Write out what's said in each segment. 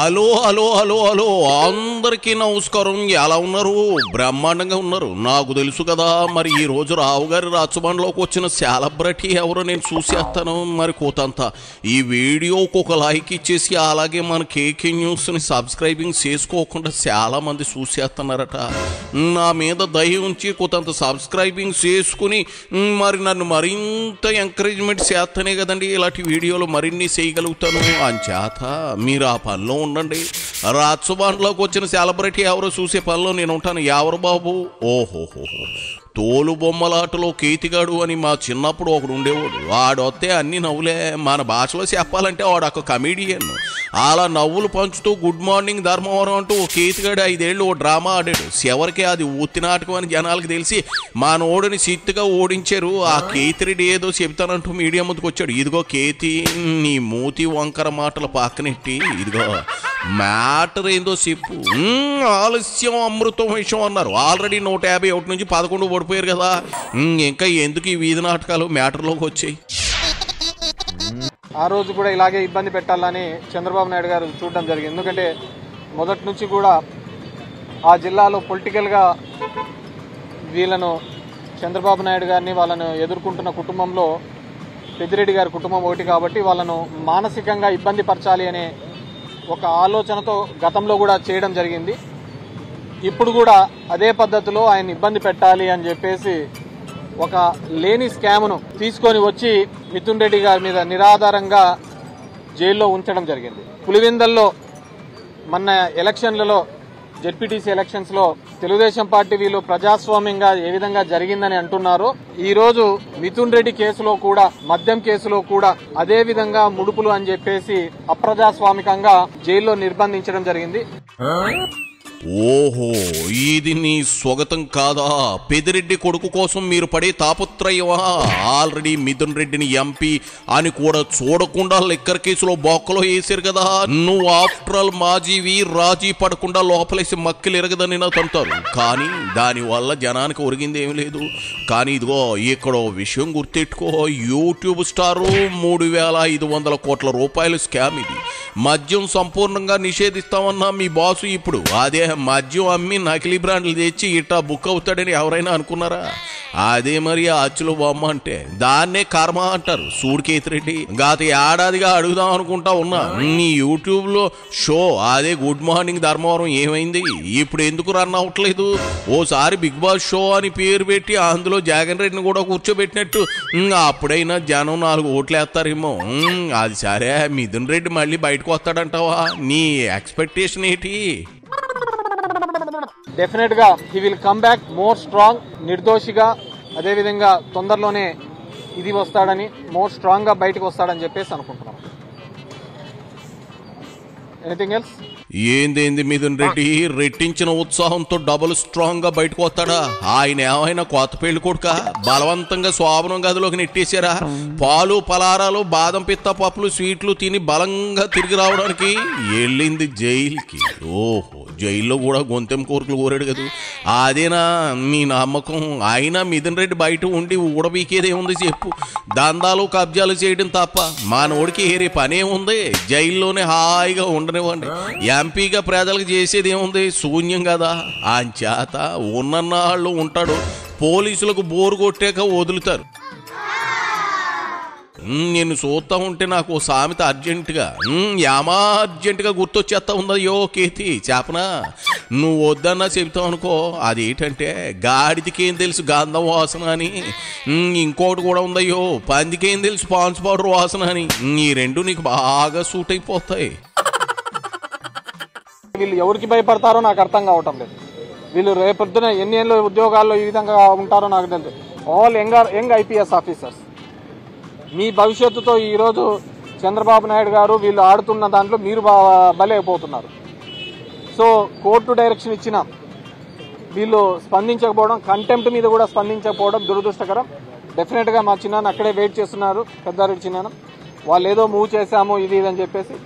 Hello hello hello hello అందరికీ నమస్కారం. ఎలా ఉన్నారు? బ్రహ్మాండంగా ఉన్నారు. నాకు తెలుసు కదా. మరి ఈ రోజు రావు గారి రాచబండలోకి వచ్చిన సెలబ్రిటీ ఎవరో నేను చూసేస్తాను. మరి కోతంతా ఈ వీడియోకి ఒక లైక్ ఇచ్చేసి అలాగే మన కేకే న్యూస్ని సబ్స్క్రైబింగ్ చేసుకోకుండా చాలా మంది చూసేస్తున్నారట. నా మీద దయ ఉంచి కొంత సబ్స్క్రైబింగ్ చేసుకుని మరి నన్ను మరింత ఎంకరేజ్మెంట్ చేస్తానే కదండి ఇలాంటి వీడియోలు మరిన్ని చేయగలుగుతాను. అంచేత మీరు ఆ పనిలో ఉండండి. రాచబండలోకి వచ్చిన సెలబ్రిటీ ఎవరో చూసే పనిలో నేను ఉంటాను. ఎవరు బాబు? ఓహోహో, తోలు బొమ్మలాటలో కేతిగాడు అని మా చిన్నప్పుడు ఒకడు ఉండేవాడు. వాడొస్తే అన్ని నవ్వులే. మన భాషలో చెప్పాలంటే వాడు ఒక కమీడియన్. అలా నవ్వులు పంచుతూ గుడ్ మార్నింగ్ ధర్మవరం అంటూ ఓ కేతిగాడు 5 ఏళ్ళు ఓ డ్రామా ఆడాడు. చివరికి అది ఊతి నాటకం అని జనాలకు తెలిసి మా నోడుని సిత్తుగా ఓడించారు. ఆ కేతిరెడ్డి ఏదో చెబుతానంటూ మీడియా ముందుకు వచ్చాడు. ఇదిగో కేతి, నీ మూతి వంకర మాటలు పక్కనెట్టి ఇదిగో మ్యాటర్ ఏందో చెప్పు. ఆలస్యం అమృతం విషయం అన్నారు. ఆల్రెడీ 151 నుంచి 11 ఓడిపోయారు కదా. ఇంకా ఎందుకు ఈ వీధి నాటకాలు మ్యాటర్లోకి వచ్చాయి. ఆ రోజు కూడా ఇలాగే ఇబ్బంది పెట్టాలని చంద్రబాబు నాయుడు గారు చూడడం జరిగింది. ఎందుకంటే మొదటి నుంచి కూడా ఆ జిల్లాలో పొలిటికల్గా వీళ్ళను చంద్రబాబు నాయుడు గారిని వాళ్ళను ఎదుర్కొంటున్న కుటుంబంలో పెద్దిరెడ్డి గారి కుటుంబం ఒకటి కాబట్టి వాళ్ళను మానసికంగా ఇబ్బంది పరచాలి అనే ఒక ఆలోచనతో గతంలో కూడా చేయడం జరిగింది. ఇప్పుడు కూడా అదే పద్ధతిలో ఆయన ఇబ్బంది పెట్టాలి అని చెప్పేసి ఒక లేని స్కామ్ను తీసుకొని వచ్చి మిథున్ రెడ్డి గారి మీద నిరాధారంగా జైల్లో ఉంచడం జరిగింది. పులివెందల్లో మొన్న ఎలక్షన్లలో జెడ్పీటీసీ ఎలక్షన్స్లో తెలుగుదేశం పార్టీ వీళ్ళు ప్రజాస్వామ్యంగా ఏ విధంగా జరిగిందని అంటున్నారో, ఈరోజు మిథున్ రెడ్డి కేసులో కూడా మద్యం కేసులో కూడా అదే విధంగా ముడుపులు అని చెప్పేసి అప్రజాస్వామికంగా జైల్లో నిర్బంధించడం జరిగింది. ఓహో, ఇది నీ స్వాగతం కాదా? పెద్దిరెడ్డి కొడుకు కోసం మీరు పడే తాపత్రయమా? ఆల్రెడీ మిథున్ రెడ్డిని ఎంపీ అని కూడా చూడకుండా లిక్కర్ కేసులో బొక్కలో వేసారు కదా. నువ్వు ఆఫ్టర్ ఆల్ మాజీవి, రాజీ పడకుండా లోపలేసి మక్కిలు ఎరగదని నాకు అంటారు. కానీ దానివల్ల జనానికి ఒరిగింది ఏమి లేదు. కానీ ఇదిగో ఇక్కడ విషయం గుర్తెట్టుకో. యూట్యూబ్ స్టారు 3,500 కోట్ల రూపాయల స్కామ్ ఇది. మద్యం సంపూర్ణంగా నిషేధిస్తామన్నా మీ బాసు ఇప్పుడు అదే మద్యం అమ్మి నకిలీ బ్రాండ్లు తెచ్చి ఇట్టా బుక్ అవుతాడని ఎవరైనా అనుకున్నారా? అదే మరి అచ్చులు బొమ్మ అంటే దాన్నే కర్మ అంటారు. సూడికేతిరెడ్డి గత ఏడాదిగా అడుగుదాం అనుకుంటా ఉన్నా నీ యూట్యూబ్ లో షో అదే గుడ్ మార్నింగ్ ధర్మవరం ఏమైంది? ఇప్పుడు ఎందుకు రన్ అవ్వట్లేదు? ఓసారి బిగ్ బాస్ షో అని పేరు పెట్టి అందులో జగన్ రెడ్డిని కూడా కూర్చోబెట్టినట్టు అప్పుడైనా జనం 4 ఓట్లు వేస్తారేమో. అది సరే, మిథున్ రెడ్డి మళ్ళీ బయటకు వస్తాడంటావా? నీ ఎక్స్పెక్టేషన్ ఏంటి? డెఫినెట్ గా he will come back more strong, నిర్దోషిగా. అదేవిధంగా తొందరలోనే ఇది వస్తాడని, మోర్ స్ట్రాంగ్ గా బయటకు వస్తాడని చెప్పేసి అనుకుంటున్నాం. Anything else? ఏందేంది మిథున్ రెడ్డి రెట్టించిన ఉత్సాహంతో డబుల్ స్ట్రాంగ్ గా బయటకు వస్తాడా? ఆయన ఏమైనా కొత్త పెళ్లి కొడుక? బలవంతంగా శోభనం గదిలోకి నెట్టేశారా? పాలు పలారాలు బాదం పిత్త పప్పులు స్వీట్లు తిని బలంగా తిరిగి రావడానికి వెళ్ళింది జైలుకి. ఓహో, జైల్లో కూడా గొంతెం కోరికలు కోరాడు కదా. అదేనా మీ నమ్మకం? అయినా మిథున్ రెడ్డి బయట ఉండి ఊడబీకేదేముంది చెప్పు? దందాలు కబ్జాలు చేయడం తప్ప మానోడికి ఏరే పనే ఉంది? జైల్లోనే హాయిగా ఉండనివ్వండి. ఎంపీగా ప్రజలకు చేసేది ఏముంది? శూన్యం కదా. అంచేత ఉన్నన్నాళ్ళు ఉంటాడు. పోలీసులకు బోరు కొట్టాక వదులుతారు. నేను చూస్తా ఉంటే నాకు సామెత అర్జెంటుగా అర్జెంటుగా గుర్తొచ్చేస్తా ఉందయ్యో కేతి. చెప్పనా? నువ్వు వద్దన్నా చెబుతావు అనుకో. అదేంటంటే గాడిదికేం తెలుసు గంధం వాసన అని, ఇంకోటి కూడా ఉందయ్యో పందికేం తెలుసు పాన్స్ పౌడర్ వాసన అని. ఈ రెండు నీకు బాగా సూట్ అయిపోతాయి. వీళ్ళు ఎవరికి భయపడతారో నాకు అర్థం కావటం లేదు. వీళ్ళు రేపొద్దున ఎన్ని ఏళ్ళు ఉద్యోగాల్లో ఈ విధంగా ఉంటారో నాకు తెలియదు. All young IPS officers. మీ భవిష్యత్తుతో ఈరోజు చంద్రబాబు నాయుడు గారు వీళ్ళు ఆడుతున్న దాంట్లో మీరు బలైపోతున్నారు. సో కోర్టు డైరెక్షన్ ఇచ్చిన వీళ్ళు స్పందించకపోవడం, కంటెంప్ట్ మీద కూడా స్పందించకపోవడం దురదృష్టకరం. డెఫినెట్గా మా చిన్నాన్న అక్కడే వెయిట్ చేస్తున్నారు, పెద్దారెడ్డి చిన్నాన్న. వాళ్ళు ఏదో మూవ్ చేశాము ఇది అని చెప్పేసి.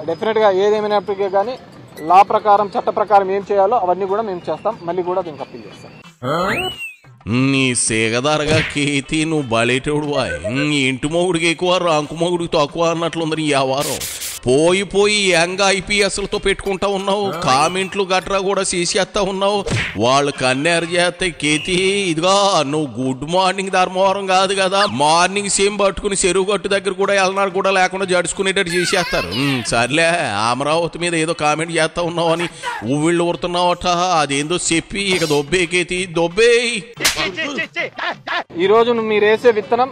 డెఫినెట్గా ఏదేమైనప్పటికీ కానీ లా ప్రకారం చట్ట ప్రకారం ఏం చేయాలో అవన్నీ కూడా మేము చేస్తాం. మళ్ళీ కూడా దీనికి అప్పీల్ చేస్తాం. నీ సేగదారగా కేతి నువ్వు బలేటోడు వాయ్. ఇంటి మొగుడికి ఎక్కువ రాంకు మొగుడికి తక్కువ అన్నట్లుంది నీ వ్యవహారం. పోయి యంగ్ ఐపీఎస్లతో పెట్టుకుంటా ఉన్నావు, కామెంట్లు గట్రా కూడా చేసేస్తా ఉన్నావు. వాళ్ళు కన్నేరు చేస్తాయి. కేతి ఇదిగా నువ్వు గుడ్ మార్నింగ్ ధర్మవరం కాదు కదా, మార్నింగ్ సేమ్ పట్టుకుని చెరువు గట్టు దగ్గర కూడా వెళ్ళనాడు కూడా లేకుండా జడుచుకునేటట్టు చేసేస్తారు. సర్లే, అమరావతి మీద ఏదో కామెంట్ చేస్తా ఉన్నావు అని ఊవిళ్ళు ఊరుతున్నావట, అదేందో చెప్పి ఇక దొబ్బే కేతి దొబ్బే. ఈరోజు మీరు వేసే విత్తనం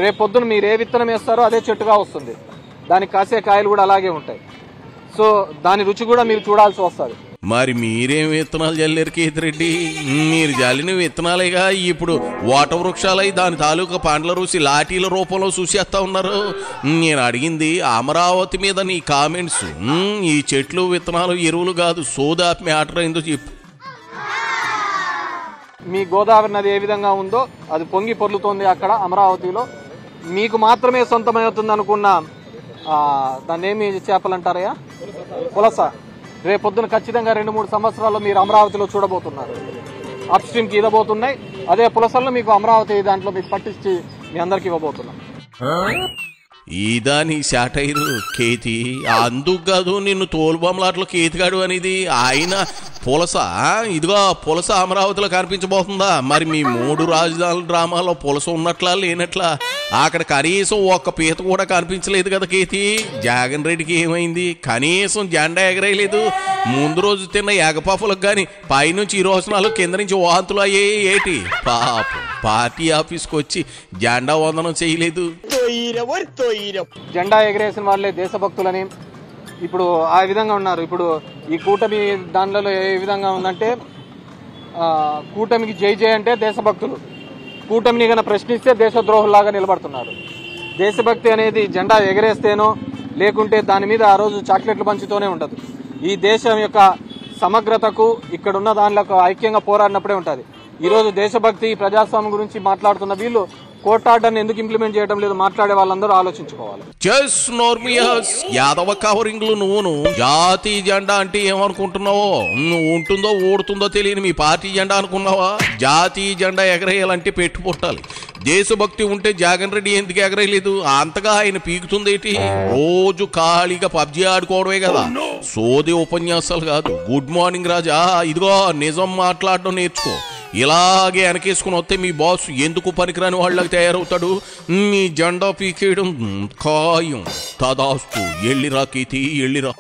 రేపొద్దున మీరు ఏ విత్తనం వేస్తారో అదే చెట్టుగా వస్తుంది. దానికి కాసే కాయలు కూడా అలాగే ఉంటాయి. సో దాని రుచి కూడా మీరు చూడాల్సి వస్తుంది. మరి మీరేం విత్తనాలు జల్లేరు కేతిరెడ్డి? మీరు జల్లిన విత్తనాలేగా ఇప్పుడు ఓట వృక్షాలై దాని తాలూకా పండ్ల రుచి లాఠీల రూపంలో చూసేస్తా ఉన్నారు. నేను అడిగింది అమరావతి మీద నీ కామెంట్స్. ఈ చెట్లు విత్తనాలు ఎరువులు కాదు, సోదాపి మ్యాటర్ అయిందో చెప్పు. మీ గోదావరి నది ఏ విధంగా ఉందో అది పొంగి పొర్లుతోంది అక్కడ అమరావతిలో. మీకు మాత్రమే సొంతమవుతుంది అనుకున్న దాన్ని ఏమి చేపలు అంటారయ్యా, పులస, రేపొద్దున ఖచ్చితంగా 2-3 సంవత్సరాల్లో మీరు అమరావతిలో చూడబోతున్నారు. అప్ స్ట్రీమ్కి ఇవ్వబోతున్నాయి. అదే పులసల్లో మీకు అమరావతి దాంట్లో మీకు పట్టించి మీ అందరికి ఇవ్వబోతున్నాం. ఈదా నీ శాటైరు కేతి? అందుకు కాదు నిన్ను తోలుబొమ్మలాట్లో కేతిగాడు అనేది. ఆయన పులస, ఇదిగో పులస అమరావతిలో కనిపించబోతుందా? మరి మీ 3 రాజధానుల డ్రామాలో పులస ఉన్నట్లా లేనట్లా? అక్కడ కనీసం ఒక్క పీత కూడా కనిపించలేదు కదా కేతి. జగన్ రెడ్డికి ఏమైంది? కనీసం జెండా ఎగరేయలేదు. ముందు రోజు తిన్న ఎగపఫలకు కానీ పైనుంచి ఈ రోజునాలు కింద నుంచి వాంతులు అయ్యాయి ఏటి? పాపం పార్టీ ఆఫీస్కి వచ్చి జెండా వందనం చేయలేదు. జెండా ఎగరేసిన వాళ్ళే దేశభక్తులని ఇప్పుడు ఆ విధంగా ఉన్నారు. ఇప్పుడు ఈ కూటమి దానిలో ఏ విధంగా ఉందంటే, కూటమికి జై జై అంటే దేశభక్తులు, కూటమిని కన్నా ప్రశ్నిస్తే దేశద్రోహుల్లాగా నిలబడుతున్నారు. దేశభక్తి అనేది జెండా ఎగరేస్తేనో లేకుంటే దాని మీద ఆ రోజు చాక్లెట్లు పంచుతూనే ఉంటుంది. ఈ దేశం యొక్క సమగ్రతకు ఇక్కడున్న దానిలో ఐక్యంగా పోరాడినప్పుడే ఉంటుంది. ఈరోజు దేశభక్తి ప్రజాస్వామ్యం గురించి మాట్లాడుతున్న వీళ్ళు కోర్టార్డర్ని ఎందుకు ఇంప్లిమెంట్ చేయడం లేదు? మాట్లాడే వాళ్ళందరూ ఆలోచించుకోవాలి. జస్ నోర్మియస్ యాదవ కవరింగ్లు నువ్వును జాతీయ జెండా అంటే ఏమనుకుంటున్నావో? నువ్వు ఉంటుందో ఓడుతుందో తెలియని మీ పార్టీ జెండా అనుకున్నావా? జాతీయ జెండా ఎగరేయాలంటే పెట్టు పుట్టాలి. దేశభక్తి ఉంటే జగన్ రెడ్డి ఎందుకు ఎగరేయలేదు? అంతగా ఆయన పీకుతుందేటి? రోజు ఖాళీగా పబ్జీ ఆడుకోవడమే కదా, సోది ఉపన్యాసాలు కాదు. గుడ్ మార్నింగ్ రాజా, ఇదిగో నిజం మాట్లాడడం నేర్చుకో. ఇలాగే వెనకేసుకుని వస్తే మీ బాస్ ఎందుకు పనికిరాని వాళ్ళకి తయారవుతాడు. మీ జెండా పీకేయడం ఖాయం. తదాస్తు. ఎళ్ళిరా కీతి, ఎళ్ళిరా.